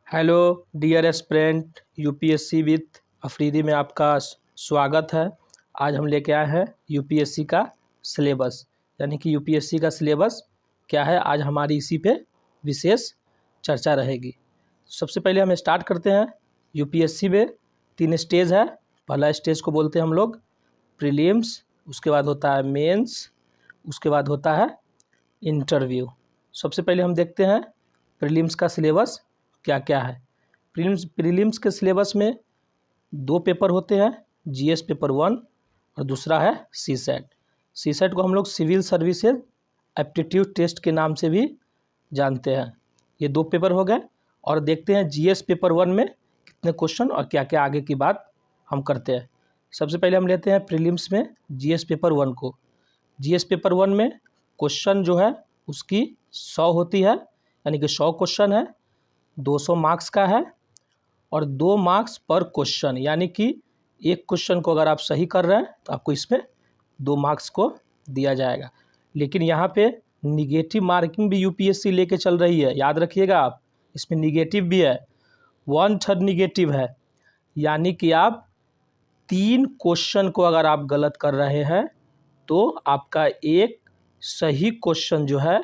Hello dear aspirant UPSC with Afridi में आपका स्वागत है। आज हम लेके आए हैं यूपीएससी का सिलेबस, यानी कि यूपीएससी का सिलेबस क्या है, आज हमारी इसी पे विशेष चर्चा रहेगी। सबसे पहले हम स्टार्ट करते हैं। यूपीएससी में 3 स्टेज है। पहला स्टेज को बोलते हैं हम लोग प्रीलिम्स, उसके बाद होता है मेंस, उसके बाद होता है इंटरव्यू। सबसे पहले हम देखते हैं प्रीलिम्स का सिलेबस क्या क्या है। प्रीलिम्स के सिलेबस में 2 पेपर होते हैं, जीएस पेपर 1 और दूसरा है सीसेट। सीसेट को हम लोग सिविल सर्विसेज एप्टीट्यूड टेस्ट के नाम से भी जानते हैं। ये 2 पेपर हो गए और देखते हैं जीएस पेपर 1 में कितने क्वेश्चन और क्या क्या आगे की बात हम करते हैं। सबसे पहले हम लेते हैं प्रीलिम्स में जीएस पेपर 1 को। जीएस पेपर 1 में क्वेश्चन जो है उसकी 100 होती है, यानी कि 100 क्वेश्चन है, 200 मार्क्स का है और 2 मार्क्स पर क्वेश्चन, यानी कि एक क्वेश्चन को अगर आप सही कर रहे हैं तो आपको इसमें 2 मार्क्स को दिया जाएगा। लेकिन यहाँ पे निगेटिव मार्किंग भी यूपीएससी लेके चल रही है, याद रखिएगा आप, इसमें निगेटिव भी है, 1/3 निगेटिव है, यानी कि आप 3 क्वेश्चन को अगर आप गलत कर रहे हैं तो आपका एक सही क्वेश्चन जो है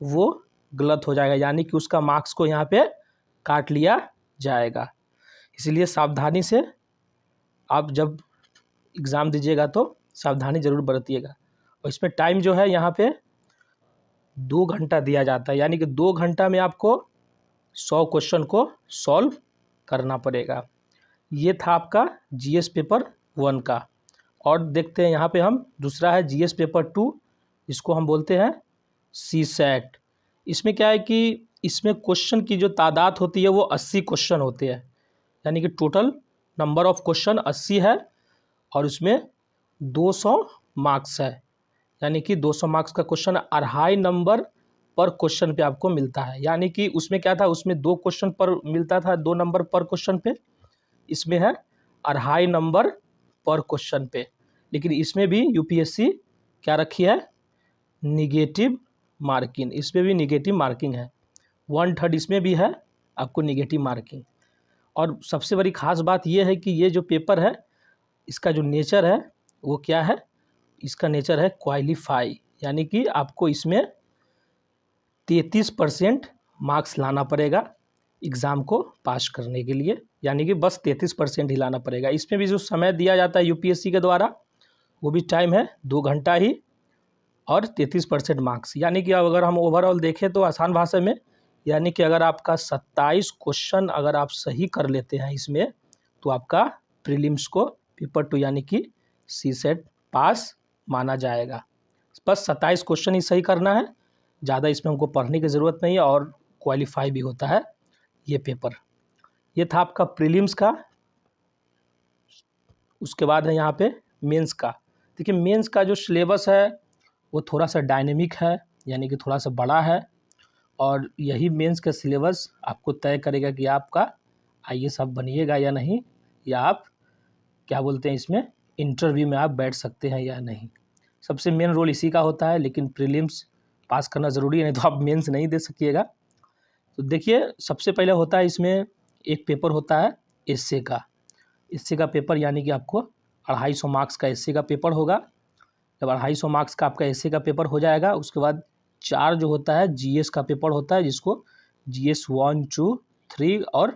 वो गलत हो जाएगा, यानी कि उसका मार्क्स को यहाँ पे काट लिया जाएगा। इसलिए सावधानी से आप जब एग्ज़ाम दीजिएगा तो सावधानी ज़रूर बरतिएगा। और इसमें टाइम जो है यहाँ पे 2 घंटा दिया जाता है, यानी कि 2 घंटा में आपको 100 क्वेश्चन को सॉल्व करना पड़ेगा। ये था आपका जीएस पेपर 1 का। और देखते हैं यहाँ पे हम दूसरा है जीएस पेपर 2, इसको हम बोलते हैं सीसेट। इसमें क्या है कि इसमें क्वेश्चन की जो तादाद होती है वो 80 क्वेश्चन होते हैं, यानी कि टोटल नंबर ऑफ क्वेश्चन 80 है और उसमें 200 मार्क्स है, यानी कि 200 मार्क्स का क्वेश्चन 2.5 नंबर पर क्वेश्चन पे आपको मिलता है। यानी कि उसमें क्या था, उसमें 2 क्वेश्चन पर मिलता था, 2 नंबर पर क्वेश्चन पे, इसमें है 2.5 नंबर पर क्वेश्चन पे। लेकिन इसमें भी यूपीएससी क्या रखी है, निगेटिव मार्किंग, इसमें भी निगेटिव मार्किंग है, 1/3 इसमें भी है आपको निगेटिव मार्किंग। और सबसे बड़ी ख़ास बात यह है कि ये जो पेपर है इसका जो नेचर है वो क्या है, इसका नेचर है क्वालिफाई, यानी कि आपको इसमें 33% मार्क्स लाना पड़ेगा एग्ज़ाम को पास करने के लिए, यानी कि बस 33% ही लाना पड़ेगा। इसमें भी जो समय दिया जाता है यूपीएससी के द्वारा वो भी टाइम है 2 घंटा ही और 33% मार्क्स, यानी कि अब अगर हम ओवरऑल देखें तो आसान भाषा में, यानी कि अगर आपका 27 क्वेश्चन अगर आप सही कर लेते हैं इसमें तो आपका प्रीलिम्स को पेपर 2 यानी कि सीसेट पास माना जाएगा। बस 27 क्वेश्चन ही सही करना है, ज़्यादा इसमें हमको पढ़ने की ज़रूरत नहीं है और क्वालिफाई भी होता है ये पेपर। ये था आपका प्रीलिम्स का। उसके बाद है यहाँ पे मेंस का। देखिए मेंस का जो सिलेबस है वो थोड़ा सा डायनेमिक है, यानी कि थोड़ा सा बड़ा है, और यही मेंस का सिलेबस आपको तय करेगा कि आपका आईएएस आप बनिएगा या नहीं, या आप क्या बोलते हैं इसमें इंटरव्यू में आप बैठ सकते हैं या नहीं। सबसे मेन रोल इसी का होता है, लेकिन प्रीलिम्स पास करना ज़रूरी है, नहीं तो आप मेंस नहीं दे सकिएगा। तो देखिए सबसे पहले होता है इसमें एक पेपर होता है एस्से का। एस्से का पेपर यानी कि आपको 250 मार्क्स का एस्से का पेपर होगा। जब 250 मार्क्स का आपका एस्से का पेपर हो जाएगा उसके बाद 4 जो होता है जीएस का पेपर होता है, जिसको जीएस 1, 2, 3 और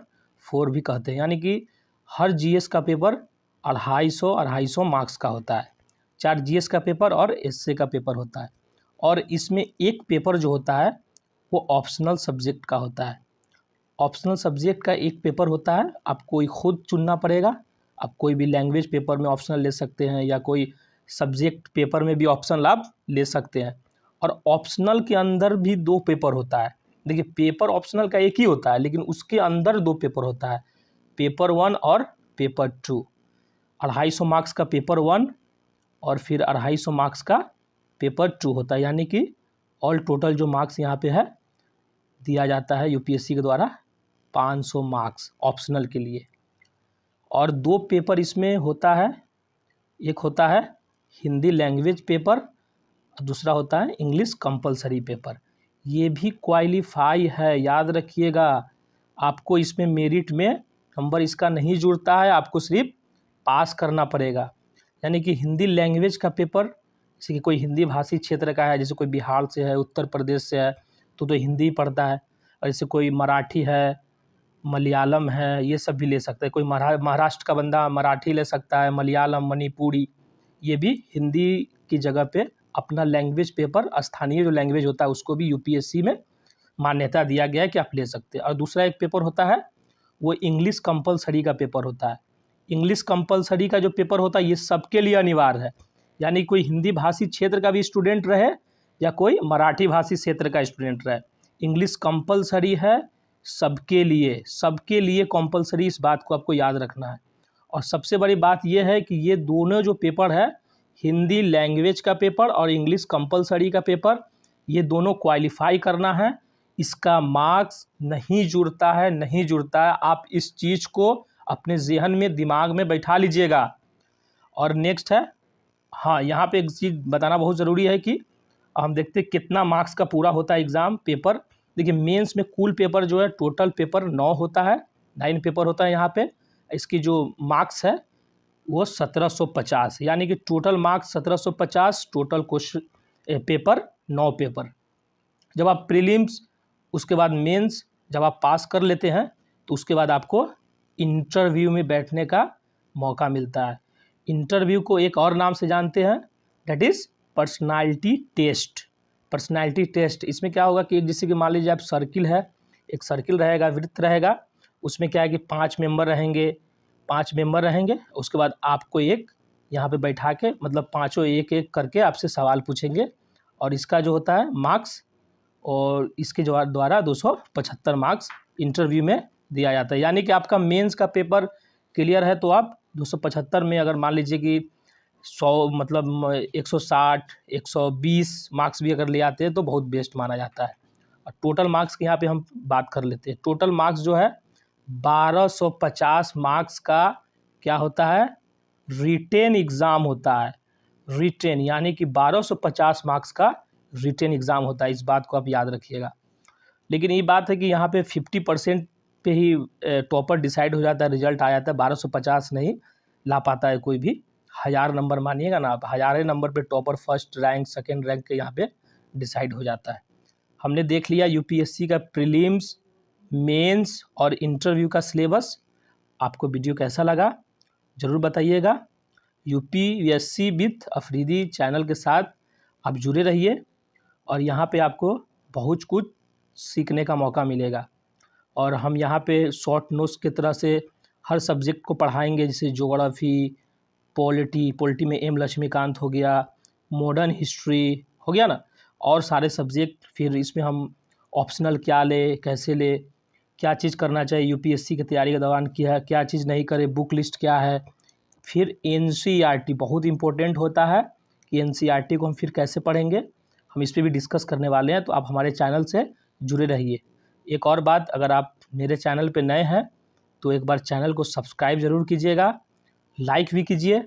4 भी कहते हैं, यानी कि हर जीएस का पेपर 250 मार्क्स का होता है। 4 जीएस का पेपर और एस्से का पेपर होता है। और इसमें एक पेपर जो होता है वो ऑप्शनल सब्जेक्ट का होता है। ऑप्शनल सब्जेक्ट का एक पेपर होता है, आपको खुद चुनना पड़ेगा। आप कोई भी लैंग्वेज पेपर में ऑप्शनल ले सकते हैं या कोई सब्जेक्ट पेपर में भी ऑप्शनल आप ले सकते हैं। और ऑप्शनल के अंदर भी 2 पेपर होता है। देखिए पेपर ऑप्शनल का एक ही होता है, लेकिन उसके अंदर 2 पेपर होता है, पेपर 1 और पेपर 2। 250 मार्क्स का पेपर 1 और फिर 250 मार्क्स का पेपर 2 होता है, यानी कि ऑल टोटल जो मार्क्स यहाँ पे है दिया जाता है यूपीएससी के द्वारा 500 मार्क्स ऑप्शनल के लिए। और 2 पेपर इसमें होता है, एक होता है हिंदी लैंग्वेज पेपर, दूसरा होता है इंग्लिश कंपलसरी पेपर। ये भी क्वालिफाई है, याद रखिएगा। आपको इसमें मेरिट में नंबर इसका नहीं जुड़ता है, आपको सिर्फ पास करना पड़ेगा। यानी कि हिंदी लैंग्वेज का पेपर, जैसे कि कोई हिंदी भाषी क्षेत्र का है, जैसे कोई बिहार से है, उत्तर प्रदेश से है, तो हिंदी पढ़ता है, और जैसे कोई मराठी है, मलयालम है, ये सब भी ले सकता है। कोई महाराष्ट्र का बंदा मराठी ले सकता है, मलयालम, मणिपुरी, ये भी हिंदी की जगह पे अपना लैंग्वेज पेपर, स्थानीय जो लैंग्वेज होता है उसको भी यूपीएससी में मान्यता दिया गया है कि आप ले सकते हैं। और दूसरा एक पेपर होता है वो इंग्लिश कंपलसरी का पेपर होता है। इंग्लिश कंपलसरी का जो पेपर होता है ये सबके लिए अनिवार्य है, यानी कोई हिंदी भाषी क्षेत्र का भी स्टूडेंट रहे या कोई मराठी भाषी क्षेत्र का स्टूडेंट रहे, इंग्लिश कंपलसरी है सबके लिए कंपलसरी। इस बात को आपको याद रखना है। और सबसे बड़ी बात यह है कि ये दोनों जो पेपर है, हिंदी लैंग्वेज का पेपर और इंग्लिश कंपलसरी का पेपर, ये दोनों क्वालिफाई करना है। इसका मार्क्स नहीं जुड़ता है। आप इस चीज़ को अपने ज़हन में, दिमाग में बैठा लीजिएगा। और नेक्स्ट है, हाँ, यहाँ पे एक चीज़ बताना बहुत ज़रूरी है कि हम देखते हैं कितना मार्क्स का पूरा होता है एग्ज़ाम पेपर। देखिए मेंस में कुल पेपर जो है, टोटल पेपर 9 होता है, 9 पेपर होता है यहाँ पे। इसकी जो मार्क्स है वो 1750, यानी कि total marks 1750, total question paper 9 paper. जब आप प्रीलिम्स, उसके बाद मेंस जब आप पास कर लेते हैं तो उसके बाद आपको इंटरव्यू में बैठने का मौका मिलता है। इंटरव्यू को एक और नाम से जानते हैं, that is personality test. Personality test इसमें क्या होगा कि एक, जैसे कि मान लीजिए आप सर्किल है, एक सर्किल रहेगा, वृत्त रहेगा, उसमें क्या है कि 5 मेंबर रहेंगे। उसके बाद आपको एक यहाँ पे बैठा के, मतलब पाँचों एक एक करके आपसे सवाल पूछेंगे, और इसका जो होता है मार्क्स, और इसके द्वारा 275 मार्क्स इंटरव्यू में दिया जाता है। यानी कि आपका मेंस का पेपर क्लियर है तो आप 275 में, अगर मान लीजिए कि 100 मतलब 160 120 मार्क्स भी अगर ले आते हैं तो बहुत बेस्ट माना जाता है। और टोटल मार्क्स की यहाँ पे हम बात कर लेते हैं। टोटल मार्क्स जो है 1250 मार्क्स का क्या होता है, रिटेन एग्ज़ाम होता है। रिटेन यानी कि 1250 मार्क्स का रिटेन एग्ज़ाम होता है, इस बात को आप याद रखिएगा। लेकिन ये बात है कि यहाँ पे 50% पे ही टॉपर डिसाइड हो जाता है, रिजल्ट आ जाता है। 1250 नहीं ला पाता है कोई भी, 1000 नंबर मानिएगा ना आप, 1000 नंबर पे topper first rank, second rank के यहाँ पे डिसाइड हो जाता है। हमने देख लिया यूपीएससी का प्रीलिम्स, मेंस और इंटरव्यू का सिलेबस। आपको वीडियो कैसा लगा ज़रूर बताइएगा। यूपीएससी विथ अफरीदी चैनल के साथ आप जुड़े रहिए, और यहाँ पे आपको बहुत कुछ सीखने का मौका मिलेगा। और हम यहाँ पे शॉर्ट नोट्स की तरह से हर सब्जेक्ट को पढ़ाएंगे, जैसे ज्योग्राफी, पॉलिटी में एम लक्ष्मीकांत हो गया, मॉडर्न हिस्ट्री हो गया ना, और सारे सब्जेक्ट। फिर इसमें हम ऑप्शनल क्या ले, कैसे ले, क्या चीज़ करना चाहिए यूपीएससी की तैयारी के दौरान, क्या चीज़ नहीं करे, बुक लिस्ट क्या है। फिर एनसीईआरटी बहुत इंपॉर्टेंट होता है कि एनसीईआरटी को हम फिर कैसे पढ़ेंगे, हम इस पर भी डिस्कस करने वाले हैं। तो आप हमारे चैनल से जुड़े रहिए। एक और बात, अगर आप मेरे चैनल पे नए हैं तो एक बार चैनल को सब्सक्राइब ज़रूर कीजिएगा, लाइक भी कीजिए,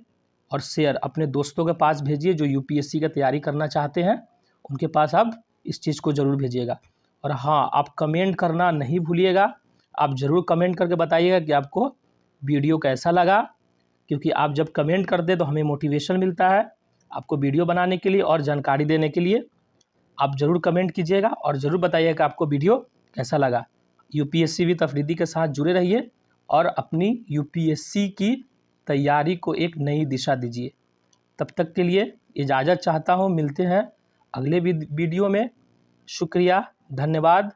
और शेयर अपने दोस्तों के पास भेजिए जो यूपीएससी का तैयारी करना चाहते हैं, उनके पास आप इस चीज़ को ज़रूर भेजिएगा। और हाँ, आप कमेंट करना नहीं भूलिएगा। आप ज़रूर कमेंट करके बताइएगा कि आपको वीडियो कैसा लगा, क्योंकि आप जब कमेंट करते तो हमें मोटिवेशन मिलता है आपको वीडियो बनाने के लिए और जानकारी देने के लिए। आप ज़रूर कमेंट कीजिएगा और ज़रूर बताइएगा कि आपको वीडियो कैसा लगा। यूपीएससी विद अफरीदी के साथ जुड़े रहिए और अपनी यूपीएससी की तैयारी को एक नई दिशा दीजिए। तब तक के लिए इजाज़त चाहता हूँ, मिलते हैं अगले वीडियो में। शुक्रिया, धन्यवाद।